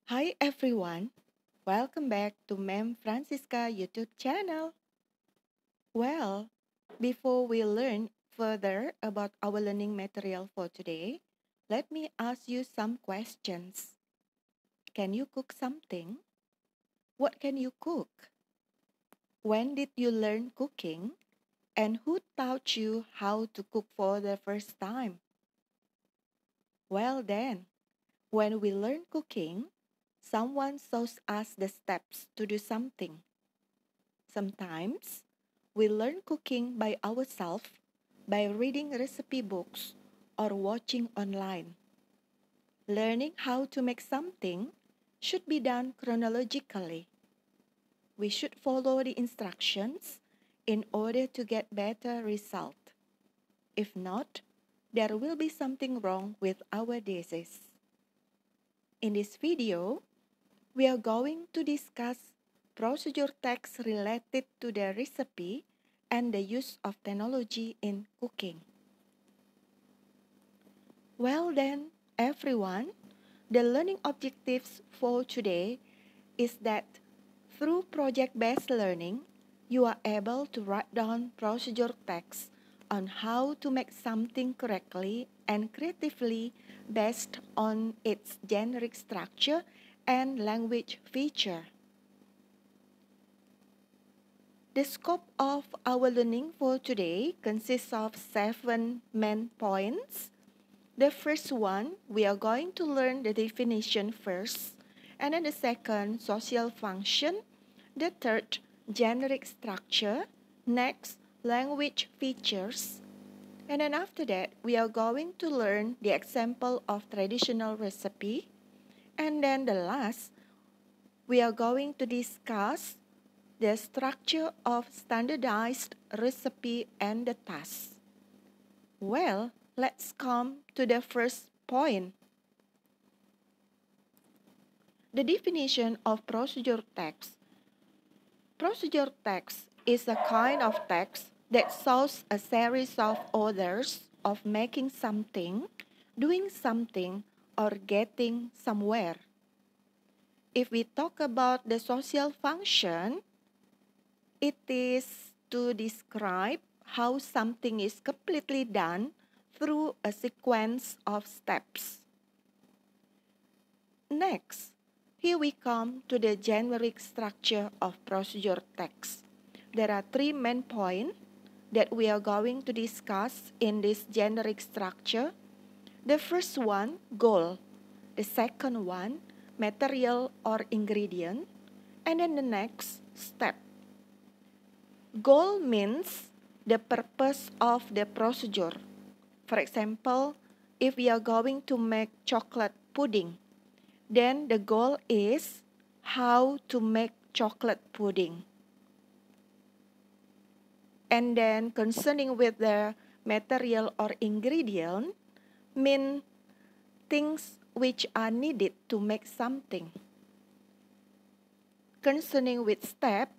Hi everyone, welcome back to Ma'am Francisca YouTube channel. Well, before we learn further about our learning material for today, let me ask you some questions. Can you cook something? What can you cook? When did you learn cooking? And who taught you how to cook for the first time? Well then, when we learn cooking, someone shows us the steps to do something. Sometimes, we learn cooking by ourselves by reading recipe books or watching online. Learning how to make something should be done chronologically. We should follow the instructions in order to get better result. If not, there will be something wrong with our dishes. In this video, we are going to discuss procedure text related to the recipe and the use of technology in cooking. Well then, everyone, the learning objectives for today is that through project-based learning, you are able to write down procedure text on how to make something correctly and creatively based on its generic structure and language feature. The scope of our learning for today consists of 7 main points. The first one, we are going to learn the definition first, and then the second, social function, the third, generic structure, next, language features, and then after that, we are going to learn the example of traditional recipe, and then the last, we are going to discuss the structure of standardized recipe and the task. Well, let's come to the first point. The definition of procedure text. Procedure text is a kind of text that shows a series of orders of making something, doing something, or getting somewhere. If we talk about the social function, it is to describe how something is completely done through a sequence of steps. Next, here we come to the generic structure of procedure text. There are 3 main points that we are going to discuss in this generic structure. The first one, goal. The second one, material or ingredient. And then the next, step. Goal means the purpose of the procedure. For example, if we are going to make chocolate pudding, then the goal is how to make chocolate pudding. And then concerning with the material or ingredient, mean things which are needed to make something. Concerning with step,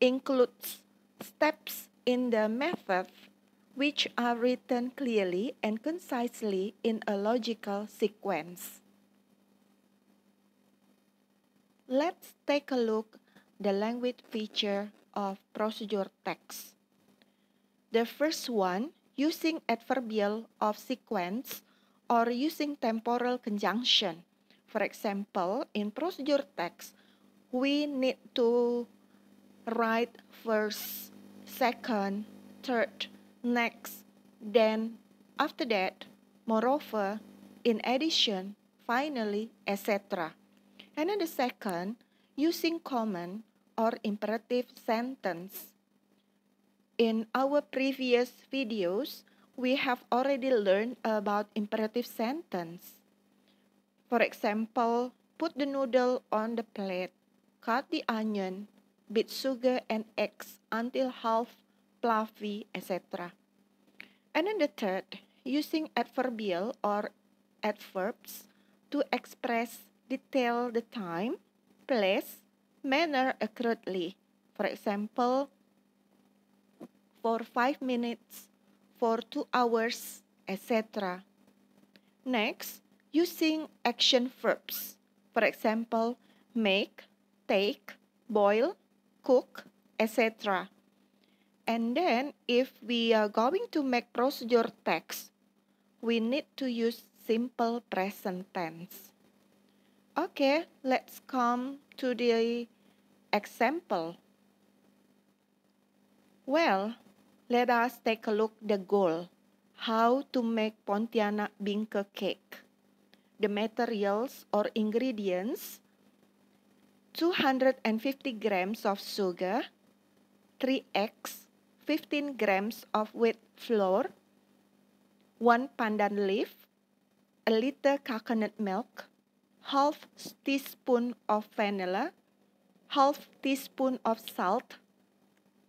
includes steps in the method which are written clearly and concisely in a logical sequence. Let's take a look the language feature of procedure text. The first one, using adverbial of sequence or using temporal conjunction. For example, in procedure text, we need to write first, second, third, next, then, after that, moreover, in addition, finally, etc. And then the second, using command or imperative sentence. In our previous videos, we have already learned about imperative sentence. For example, put the noodle on the plate, cut the onion, beat sugar and eggs until half fluffy, etc. And then the third, using adverbial or adverbs to express detail the time, place, manner accurately. For example, for 5 minutes, for 2 hours, etc. Next, using action verbs. For example, make, take, boil, cook, etc. And then if we are going to make procedure text, we need to use simple present tense. Okay, let's come to the example. Well, let us take a look the goal. How to make Pontianak Bingke cake. The materials or ingredients: 250 grams of sugar, 3 eggs, 15 grams of wheat flour, 1 pandan leaf, a liter coconut milk, half teaspoon of vanilla, half teaspoon of salt,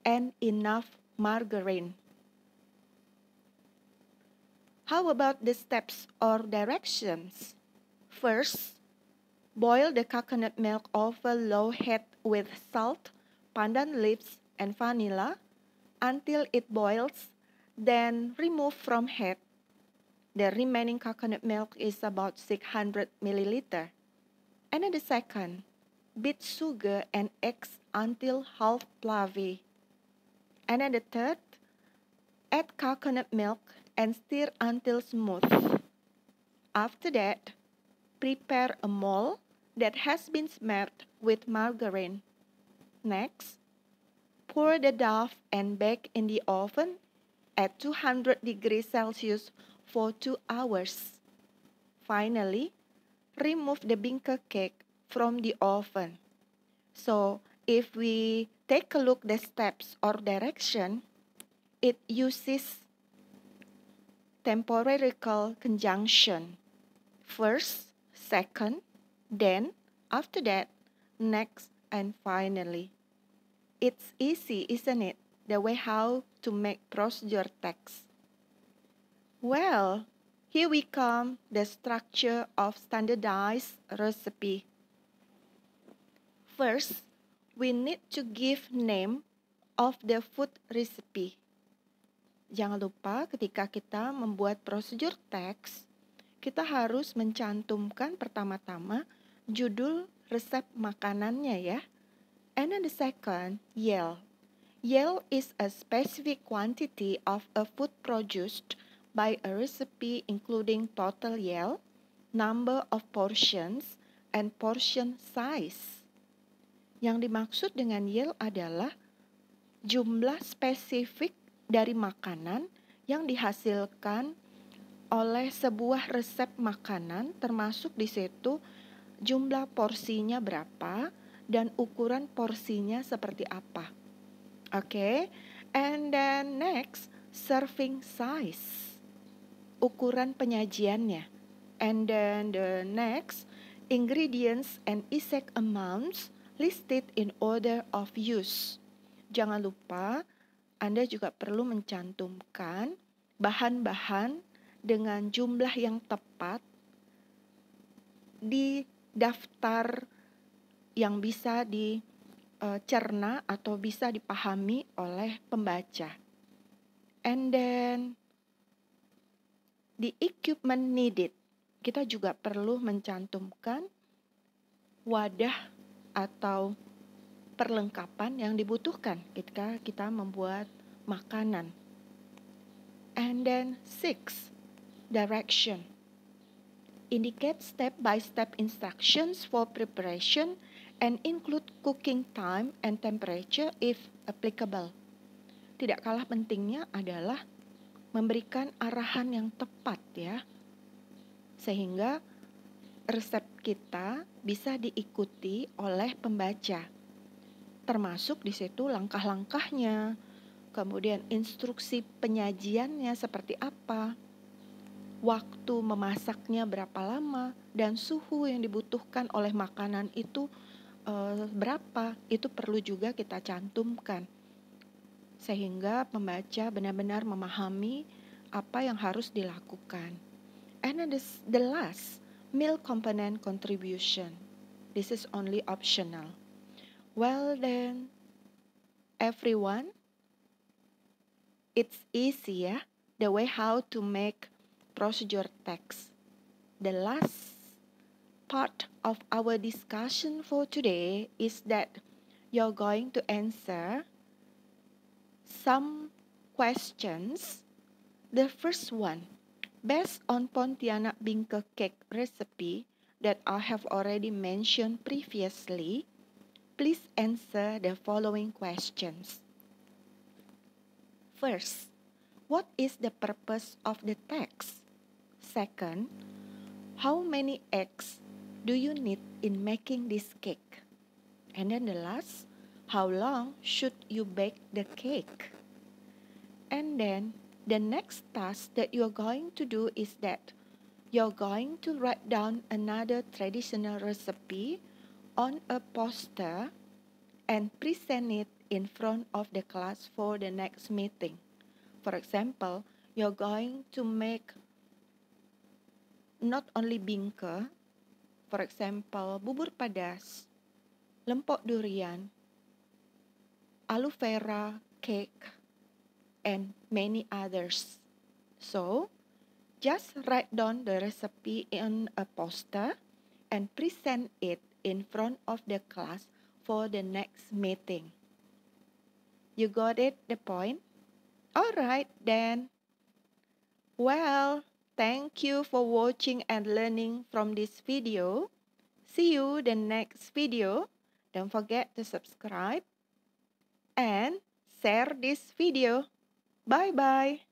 and enough margarine. How about the steps or directions? First, boil the coconut milk over low heat with salt, pandan leaves, and vanilla until it boils, then remove from heat. The remaining coconut milk is about 600 milliliter. And then the second, beat sugar and eggs until half fluffy. And then the third, add coconut milk and stir until smooth. After that, prepare a mold that has been smeared with margarine. Next, pour the dough and bake in the oven at 200 degrees Celsius for 2 hours. Finally, remove the Bingke cake from the oven. So, if we take a look the steps or direction, it uses temporal conjunction. First, second, then, after that, next, and finally. It's easy, isn't it? The way how to make procedure text. Well, here we come the structure of standardized recipe. First, we need to give name of the food recipe. Jangan lupa ketika kita membuat procedure text, kita harus mencantumkan pertama-tama judul resep makanannya ya. And then the second, yield. Yield is a specific quantity of a food produced by a recipe including total yield, number of portions, and portion size. Yang dimaksud dengan yield adalah jumlah spesifik dari makanan yang dihasilkan oleh sebuah resep makanan, termasuk di situ jumlah porsinya berapa dan ukuran porsinya seperti apa. Okay, and then next, serving size, ukuran penyajiannya. And then the next, ingredients and exact amounts listed in order of use. Jangan lupa, Anda juga perlu mencantumkan bahan-bahan dengan jumlah yang tepat di daftar yang bisa dicerna atau bisa dipahami oleh pembaca. And then the equipment needed. Kita juga perlu mencantumkan wadah atau perlengkapan yang dibutuhkan ketika kita membuat makanan. And then 6, direction. Indicate step-by-step instructions for preparation and include cooking time and temperature if applicable. Tidak kalah pentingnya adalah memberikan arahan yang tepat ya, sehingga resep kita bisa diikuti oleh pembaca. Termasuk di situ langkah-langkahnya, kemudian instruksi penyajiannya seperti apa, waktu memasaknya berapa lama, dan suhu yang dibutuhkan oleh makanan itu berapa, itu perlu juga kita cantumkan. Sehingga pembaca benar-benar memahami apa yang harus dilakukan. And then the last, meal component contribution. This is only optional. Well then, everyone, it's easy ya, the way how to make procedure text. The last part of our discussion for today is that you're going to answer some questions. The first one, based on Pontianak Bingke cake recipe that I have already mentioned previously, please answer the following questions. First, what is the purpose of the text? Second, how many eggs do you need in making this cake? And then the last, how long should you bake the cake? And then the next task that you're going to do is that you're going to write down another traditional recipe on a poster and present it in front of the class for the next meeting. For example, you're going to make not only bingke, for example, bubur padas, lempok durian, aloe vera cake, and many others. So, just write down the recipe on a poster and present it in front of the class for the next meeting. You got it, the point? Alright then. Well, thank you for watching and learning from this video. See you the next video. Don't forget to subscribe and share this video. Bye-bye.